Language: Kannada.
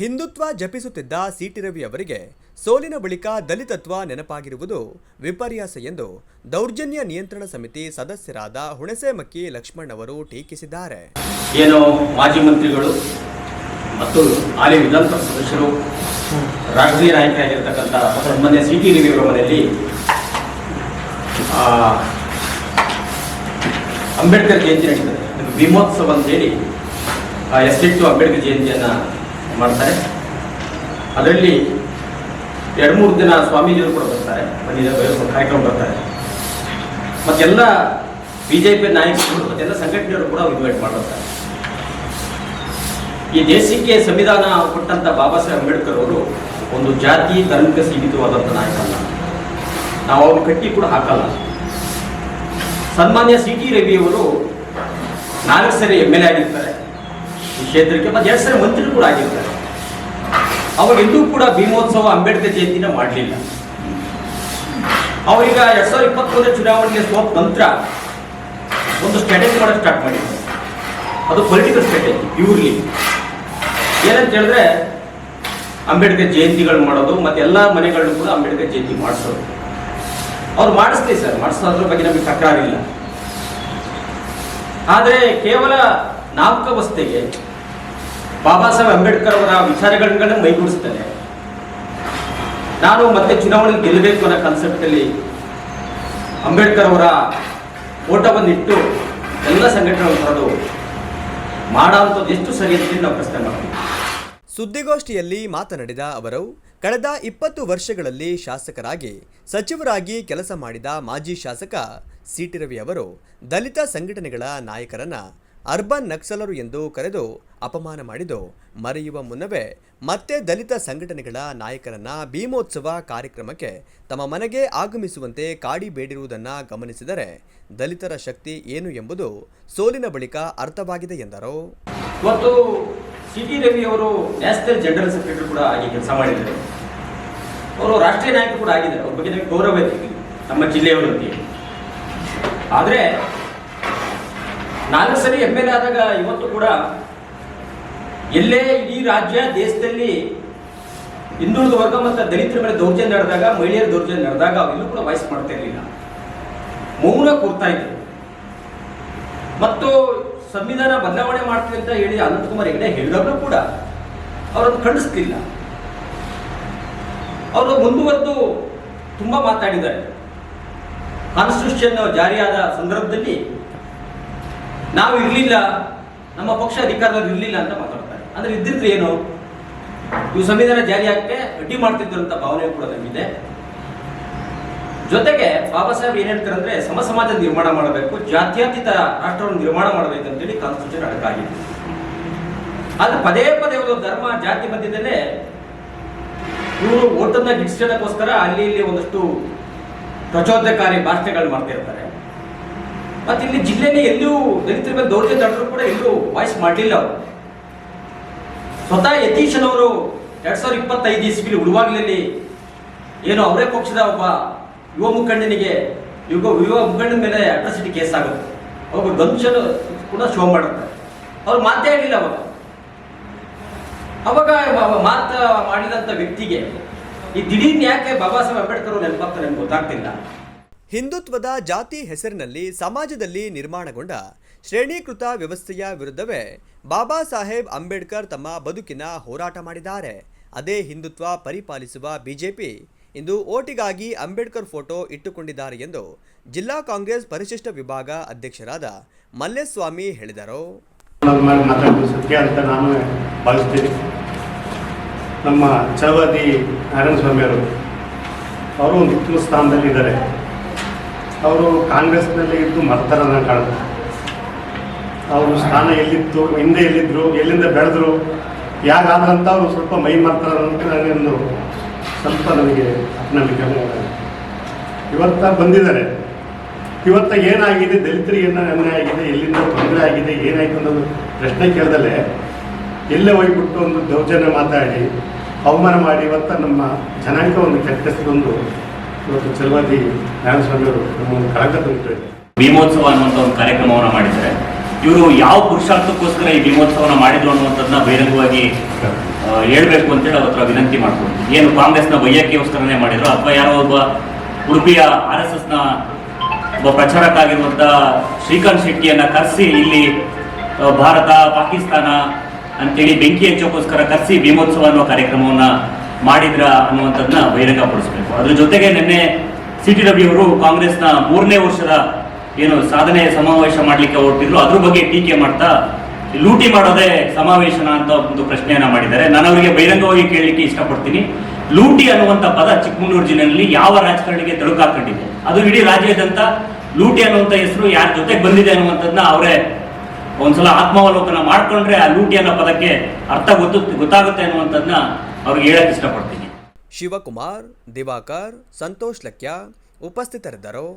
ಹಿಂದುತ್ವ ಜಪಿಸುತ್ತಿದ್ದ ಸಿಟಿ ರವಿ ಅವರಿಗೆ ಸೋಲಿನ ಬಳಿಕ ದಲಿತತ್ವ ನೆನಪಾಗಿರುವುದು ವಿಪರ್ಯಾಸ ಎಂದು ದೌರ್ಜನ್ಯ ನಿಯಂತ್ರಣ ಸಮಿತಿ ಸದಸ್ಯರಾದ ಹುಣಸೆಮಕ್ಕಿ ಲಕ್ಷ್ಮಣ್ ಅವರು ಟೀಕಿಸಿದ್ದಾರೆ. ಏನು ಮಾಜಿ ಮಂತ್ರಿಗಳು ಮತ್ತು ಹಾಲಿ ವಿಧಾನಸಭಾ ಸದಸ್ಯರು ರಾಷ್ಟ್ರೀಯ ನಾಯಕರಾಗಿರ್ತಕ್ಕಂಥ ಸನ್ಮಾನ್ಯ ಸಿಟಿ ರವಿ ಅವರ ಮನೆಯಲ್ಲಿ ಅಂಬೇಡ್ಕರ್ ಜಯಂತಿ ನಡೀತದೆ. ಭೀಮೋತ್ಸವ ಅಂತೇಳಿ ಎಸ್ಟೇಟ್ ಅಂಬೇಡ್ಕರ್ ಜಯಂತಿಯನ್ನು ಮಾಡ್ತಾರೆ. ಅದರಲ್ಲಿ 2-3 ದಿನ ಸ್ವಾಮೀಜಿಯವರು ಕೂಡ ಬರ್ತಾರೆ, ಕಾರ್ಯಕ್ರಮ ಬರ್ತಾರೆ. ಮತ್ತೆಲ್ಲ ಬಿಜೆಪಿ ನಾಯಕರು ಮತ್ತೆಲ್ಲ ಸಂಘಟನೆಯವರು ಕೂಡ ಇನ್ವೈಟ್ ಮಾಡಿರ್ತಾರೆ. ಈ ದೇಶಕ್ಕೆ ಸಂವಿಧಾನ ಕೊಟ್ಟಂತ ಬಾಬಾ ಸಾಹೇಬ್ ಅಂಬೇಡ್ಕರ್ ಅವರು ಒಂದು ಜಾತಿ ಧರ್ಮಕ್ಕೆ ಸೀಮಿತವಾದಂಥ ನಾಯಕ ಅಲ್ಲ. ನಾವು ಅವ್ರ ಕಟ್ಟಿ ಕೂಡ ಹಾಕಲ್ಲ. ಸನ್ಮಾನ್ಯ ಸಿಟಿ ರವಿ ಅವರು 4 ಸರಿ MLA ಆಗಿರ್ತಾರೆ ಈ ಕ್ಷೇತ್ರಕ್ಕೆ, ಮತ್ತು 2 ಸರಿ ಮಂತ್ರಿ ಕೂಡ ಆಗಿರ್ತಾರೆ. ಅವಾಗೆಲ್ಲೂ ಕೂಡ ಭೀಮೋತ್ಸವ ಅಂಬೇಡ್ಕರ್ ಜಯಂತಿನ ಮಾಡಲಿಲ್ಲ. ಅವರೀಗ 2023 ಚುನಾವಣೆಗೆ ಸೋತ ನಂತರ ಒಂದು ಸ್ಟ್ರಾಟಜಿ ಮಾಡೋಕ್ಕೆ ಸ್ಟಾರ್ಟ್ ಮಾಡಿದ್ದಾರೆ. ಅದು ಪೊಲಿಟಿಕಲ್ ಸ್ಟ್ರಾಟಜಿ ಪ್ಯೂರ್ಲಿ. ಏನಂತ ಹೇಳಿದ್ರೆ ಅಂಬೇಡ್ಕರ್ ಜಯಂತಿಗಳು ಮಾಡೋದು ಮತ್ತು ಎಲ್ಲ ಮನೆಗಳಲ್ಲೂ ಕೂಡ ಅಂಬೇಡ್ಕರ್ ಜಯಂತಿ ಮಾಡಿಸೋದು. ಅವ್ರು ಮಾಡಿಸ್ತೀವಿ ಸರ್, ಮಾಡಿಸೋದ್ರ ಬಗ್ಗೆ ನಮಗೆ ತಕರಾರಿಲ್ಲ. ಆದರೆ ಕೇವಲ ನಾಮಕಾವಸ್ಥೆಗೆ ಬಾಬಾ ಸಾಹೇಬ್ ಅಂಬೇಡ್ಕರ್ ಅವರ ವಿಚಾರಗಳನ್ನ ಮೈಗೂಡಿಸ್ತಾನೆ. ನಾನು ಮತ್ತೆ ಚುನಾವಣೆಗೆ ಗೆಲ್ಲಬೇಕು ಅನ್ನೋ ಕಾನ್ಸೆಪ್ಟಲ್ಲಿ ಅಂಬೇಡ್ಕರ್ ಅವರ ಫೋಟೋವನ್ನು ಇಟ್ಟು ಎಲ್ಲ ಸಂಘಟನೆಗಳು ಬರೋದು ಮಾಡೋಂಥದ್ದು ಎಷ್ಟು ಸರಿ ಅಂತ ನಾವು ಪ್ರಶ್ನೆ ಮಾಡ್ತೀವಿ. ಸುದ್ದಿಗೋಷ್ಠಿಯಲ್ಲಿ ಮಾತನಾಡಿದ ಅವರು, ಕಳೆದ 20 ವರ್ಷಗಳಲ್ಲಿ ಶಾಸಕರಾಗಿ ಸಚಿವರಾಗಿ ಕೆಲಸ ಮಾಡಿದ ಮಾಜಿ ಶಾಸಕ ಸಿಟಿ ರವಿ ಅವರು ದಲಿತ ಸಂಘಟನೆಗಳ ನಾಯಕರನ್ನ ಅರ್ಬನ್ ನಕ್ಸಲರು ಎಂದು ಕರೆದು ಅಪಮಾನ ಮಾಡಿದ್ದು ಮರೆಯುವ ಮುನ್ನವೇ ಮತ್ತೆ ದಲಿತ ಸಂಘಟನೆಗಳ ನಾಯಕರನ್ನ ಭೀಮೋತ್ಸವ ಕಾರ್ಯಕ್ರಮಕ್ಕೆ ತಮ್ಮ ಮನೆಗೆ ಆಗಮಿಸುವಂತೆ ಕಾಡಿ ಬೇಡಿರುವುದನ್ನು ಗಮನಿಸಿದರೆ ದಲಿತರ ಶಕ್ತಿ ಏನು ಎಂಬುದು ಸೋಲಿನ ಬಳಿಕ ಅರ್ಥವಾಗಿದೆ ಎಂದರು. ಇವತ್ತು ಸಿಟಿ ರವಿ ಅವರು ನ್ಯಾಷನಲ್ ಜನರಲ್ ಸೆಕ್ರೆಟರಿ ಕೂಡ ಆಗಿ ಕೆಲಸ ಮಾಡಿದ್ದಾರೆ. ಅವರು ರಾಷ್ಟ್ರೀಯ ನಾಯಕರು ಕೂಡ ಆಗಿದ್ದಾರೆ. ಅವ್ರ ಬಗ್ಗೆ ನಮಗೆ ಗೌರವ ಇದೆ ನಮ್ಮ ಜಿಲ್ಲೆಯವರು ಅಂತ. ಆದರೆ 4 ಸರಿ MLA ಆದಾಗ ಇವತ್ತು ಕೂಡ ಎಲ್ಲೇ ಇಡೀ ರಾಜ್ಯ ದೇಶದಲ್ಲಿ ಹಿಂದುಳಿದ ವರ್ಗ ಮತ್ತು ದಲಿತರ ಮೇಲೆ ದೌರ್ಜನ್ಯ ನಡೆದಾಗ, ಮಹಿಳೆಯರ ದೌರ್ಜನ್ಯ ನಡೆದಾಗ ಅವೆಲ್ಲೂ ಕೂಡ ವಾಯ್ಸ್ ಮಾಡ್ತಾ ಇರಲಿಲ್ಲ, ಮೌನ ಕೂರ್ತಾ ಇದ್ರು. ಮತ್ತು ಸಂವಿಧಾನ ಬದಲಾವಣೆ ಮಾಡ್ತೀವಿ ಅಂತ ಹೇಳಿ ಅನಂತಕುಮಾರ್ ಹೆಗಡೆ ಹೇಳಿದವರು ಕೂಡ ಅವರನ್ನು ಖಂಡಿಸ್ತಿಲ್ಲ. ಅವರು ಮುಂದುವರೆದು ತುಂಬ ಮಾತಾಡಿದ್ದಾರೆ. ಕಾನ್ಸ್ಟಿಟ್ಯೂಷನ್ ಜಾರಿಯಾದ ಸಂದರ್ಭದಲ್ಲಿ ನಾವು ಇರಲಿಲ್ಲ, ನಮ್ಮ ಪಕ್ಷ ಅಧಿಕಾರದಲ್ಲಿ ಇರಲಿಲ್ಲ ಅಂತ ಮಾತಾಡ್ತಾರೆ. ಅಂದ್ರೆ ಇದ್ದಿದ್ರೆ ಏನು, ಇವು ಸಂವಿಧಾನ ಜಾರಿ ಆಗಕ್ಕೆ ಅಡ್ಡಿ ಮಾಡ್ತಿದ್ರು ಅಂತ ಭಾವನೆ ಕೂಡ ನಮಗಿದೆ. ಜೊತೆಗೆ ಬಾಬಾ ಸಾಹೇಬ್ ಏನ್ ಹೇಳ್ತಾರೆ ಅಂದ್ರೆ ಸಮ ಸಮಾಜ ನಿರ್ಮಾಣ ಮಾಡಬೇಕು, ಜಾತ್ಯತೀತ ರಾಷ್ಟ್ರವನ್ನು ನಿರ್ಮಾಣ ಮಾಡಬೇಕಂತೇಳಿ ಕಾನ್ಸ್ಟಿಟ್ಯೂಷನ್ ಅಡಕಾಗಿದೆ. ಆದ್ರೆ ಪದೇ ಪದೇ ಧರ್ಮ ಜಾತಿ ಮಧ್ಯದಲ್ಲೇ ಇವರು ಓಟನ್ನ ಗಿಟ್ಟಿಸೋದಕ್ಕೋಸ್ಕರ ಅಲ್ಲಿ ಇಲ್ಲಿ ಒಂದಷ್ಟು ಪ್ರಚೋದನಕಾರಿ ಭಾಷಣಗಳು ಮಾಡ್ತಾ ಇರ್ತಾರೆ. ಮತ್ತೆ ಇಲ್ಲಿ ಜಿಲ್ಲೆಯಲ್ಲಿ ಎಲ್ಲೂ ದಲಿತರ ಮೇಲೆ ದೌರ್ಜನ್ಯ ನಡೆದ್ರು ಕೂಡ ಎಲ್ಲೂ ವಾಯ್ಸ್ ಮಾಡಲಿಲ್ಲ. ಅವರು ಸ್ವತಃ ಯತೀಶನ್ ಅವರು 2025 ಇಸ್ವಿಲಿ ಉಳುವಾಗ್ಲಲ್ಲಿ ಏನು ಅವರೇ ಪಕ್ಷದ ಒಬ್ಬ ಯುವ ಮುಖಂಡನಿಗೆ ಯುವ ಮುಖಂಡನ ಮೇಲೆ ಅಟ್ರಾಸಿಟಿ ಕೇಸ್ ಆಗುತ್ತೆ. ಅವಾಗ ಗಂಶನ್ ಕೂಡ ಶೋ ಮಾಡುತ್ತಾರೆ. ಅವ್ರು ಮಾತೇ ಹೇಳಿಲ್ಲ. ಅವಾಗ ಮಾತ ಮಾಡಿದಂಥ ವ್ಯಕ್ತಿಗೆ ಈ ದಿಢೀರ್ನ ಯಾಕೆ ಬಾಬಾ ಸಾಹೇಬ್ ಅಂಬೇಡ್ಕರ್ ಅವರು ನೆನಪಾಗ್ತಾರೆ ನಮ್ಗೆ ಗೊತ್ತಾಗ್ತಿಲ್ಲ. ಹಿಂದುತ್ವದ ಜಾತಿ ಹೆಸರಿನಲ್ಲಿ ಸಮಾಜದಲ್ಲಿ ನಿರ್ಮಾಣಗೊಂಡ ಶ್ರೇಣೀಕೃತ ವ್ಯವಸ್ಥೆಯ ವಿರುದ್ಧವೇ ಬಾಬಾ ಸಾಹೇಬ್ ಅಂಬೇಡ್ಕರ್ ತಮ್ಮ ಬದುಕಿನ ಹೋರಾಟ ಮಾಡಿದ್ದಾರೆ. ಅದೇ ಹಿಂದುತ್ವ ಪರಿಪಾಲಿಸುವ ಬಿಜೆಪಿ ಇಂದು ಓಟಿಗಾಗಿ ಅಂಬೇಡ್ಕರ್ ಫೋಟೋ ಇಟ್ಟುಕೊಂಡಿದ್ದಾರೆ ಎಂದು ಜಿಲ್ಲಾ ಕಾಂಗ್ರೆಸ್ ಪರಿಶಿಷ್ಟ ವಿಭಾಗ ಅಧ್ಯಕ್ಷರಾದ ಮಲ್ಲೇಸ್ವಾಮಿ ಹೇಳಿದರು. ಸತ್ಯ ಅಂತ ನಾನು ಭಾವಿಸ್ತೀನಿ. ನಮ್ಮ ಚಲವಾದಿ ನಾರಾಯಣಸ್ವಾಮಿ ಅವರು ಒಂದು ಉತ್ತಮ ಸ್ಥಾನದಲ್ಲಿದ್ದಾರೆ. ಅವರು ಕಾಂಗ್ರೆಸ್ನಲ್ಲಿ ಇದ್ದು ಮರ್ತಾರನ್ನ ಕಾಣುತ್ತೆ. ಅವರು ಸ್ಥಾನ ಎಲ್ಲಿತ್ತು, ಹಿಂದೆ ಎಲ್ಲಿದ್ದರು, ಎಲ್ಲಿಂದ ಬೆಳೆದ್ರು, ಯಾರಾದ್ರಂತ ಅವರು ಸ್ವಲ್ಪ ಮೈ ಮಾಡ್ತಾರಂತ ನನಗೊಂದು ಸ್ವಲ್ಪ ನನಗೆ ಅಪನಂಬಿಕೆ. ಇವತ್ತ ಬಂದಿದ್ದಾರೆ. ಇವತ್ತ ಏನಾಗಿದೆ, ದಲಿತರಿಗೆ ಏನು ಅನ್ಯಾಯ ಆಗಿದೆ, ಎಲ್ಲಿಂದ ತೊಂದರೆ ಆಗಿದೆ, ಏನಾಯಿತು ಅನ್ನೋದು ಪ್ರಶ್ನೆ ಕೇಳ್ದಲ್ಲೇ ಎಲ್ಲೇ ಹೋಗ್ಬಿಟ್ಟು ಒಂದು ದೌರ್ಜನ್ಯ ಮಾತಾಡಿ ಅವಮಾನ ಮಾಡಿ ಇವತ್ತ ನಮ್ಮ ಜನಾಂಗ ಒಂದು ಕೆಟ್ಟಸ್ಕೊಂಡು ಇವತ್ತು ಚಲವಾದಿ ನಾರಾಯಣಸ್ವಾಮಿ ಅವರು ನಮ್ಮ ಒಂದು ಕಳಕ ತಂದಿದ್ದಾರೆ. ಭೀಮೋತ್ಸವ ಅನ್ನುವಂಥ ಒಂದು ಕಾರ್ಯಕ್ರಮವನ್ನು ಮಾಡಿದ್ದಾರೆ. ಇವರು ಯಾವ ಪುರುಷಾರ್ಥಕ್ಕೋಸ್ಕರ ಈ ಭೀಮೋತ್ಸವನ ಮಾಡಿದ್ರು ಅನ್ನುವಂಥದ್ದನ್ನ ಬಹಿರಂಗವಾಗಿ ಹೇಳ್ಬೇಕು ಅಂತೇಳಿ ಅವ್ರ ಹತ್ರ ವಿನಂತಿ ಮಾಡ್ಕೊಂಡು, ಏನು ಕಾಂಗ್ರೆಸ್ನ ವೈಯಕ್ತಿಗೋಸ್ಕರನೇ ಮಾಡಿದ್ರು ಅಥವಾ ಯಾರೋ ಒಬ್ಬ ಉಡುಪಿಯ RSSನ ಒಬ್ಬ ಪ್ರಚಾರಕ್ಕಾಗಿರುವಂಥ ಶ್ರೀಕಾಂತ್ ಶೆಟ್ಟಿಯನ್ನ ಕರೆಸಿ ಇಲ್ಲಿ ಭಾರತ ಪಾಕಿಸ್ತಾನ ಅಂತೇಳಿ ಬೆಂಕಿ ಹಚ್ಚೋಕ್ಕೋಸ್ಕರ ಕರೆಸಿ ಭೀಮೋತ್ಸವ ಅನ್ನೋ ಕಾರ್ಯಕ್ರಮವನ್ನ ಮಾಡಿದ್ರ ಅನ್ನುವಂಥದ್ದನ್ನ ಬಹಿರಂಗಪಡಿಸಬೇಕು. ಅದ್ರ ಜೊತೆಗೆ ನಿನ್ನೆ CT ರವಿ ಅವರು ಕಾಂಗ್ರೆಸ್ನ 3ನೇ ವರ್ಷದ ಏನು ಸಾಧನೆ ಸಮಾವೇಶ ಮಾಡಲಿಕ್ಕೆ ಹೊರಟಿದ್ರು, ಅದ್ರ ಬಗ್ಗೆ ಟೀಕೆ ಮಾಡ್ತಾ ಲೂಟಿ ಮಾಡೋದೇ ಸಮಾವೇಶನ ಅಂತ ಒಂದು ಪ್ರಶ್ನೆಯನ್ನ ಮಾಡಿದ್ದಾರೆ. ನಾನು ಅವರಿಗೆ ಬಹಿರಂಗವಾಗಿ ಕೇಳಲಿಕ್ಕೆ ಇಷ್ಟಪಡ್ತೀನಿ, ಲೂಟಿ ಅನ್ನುವಂಥ ಪದ ಚಿಕ್ಕಮಗಳೂರು ಜಿಲ್ಲೆಯಲ್ಲಿ ಯಾವ ರಾಜಕಾರಣಿಗೆ ತಳುಕಾಕೊಂಡಿದೆ? ಅದು ಇಡೀ ರಾಜ್ಯಾದ್ಯಂತ ಲೂಟಿ ಅನ್ನುವಂಥ ಹೆಸರು ಯಾರ ಜೊತೆಗೆ ಬಂದಿದೆ ಅನ್ನುವಂಥದ್ದನ್ನ ಅವರೇ ಒಂದ್ಸಲ ಆತ್ಮಾವಲೋಕನ ಮಾಡ್ಕೊಂಡ್ರೆ ಆ ಲೂಟಿ ಅನ್ನೋ ಪದಕ್ಕೆ ಅರ್ಥ ಗೊತ್ತಾಗುತ್ತೆ ಅನ್ನುವಂಥದ್ದನ್ನ ಅವ್ರಿಗೆ ಹೇಳಕ್ ಇಷ್ಟಪಡ್ತೀನಿ. ಶಿವಕುಮಾರ್, ದಿವಾಕರ್, ಸಂತೋಷ್ ಲಕ್ಯ ಉಪಸ್ಥಿತರಿದ್ದರು.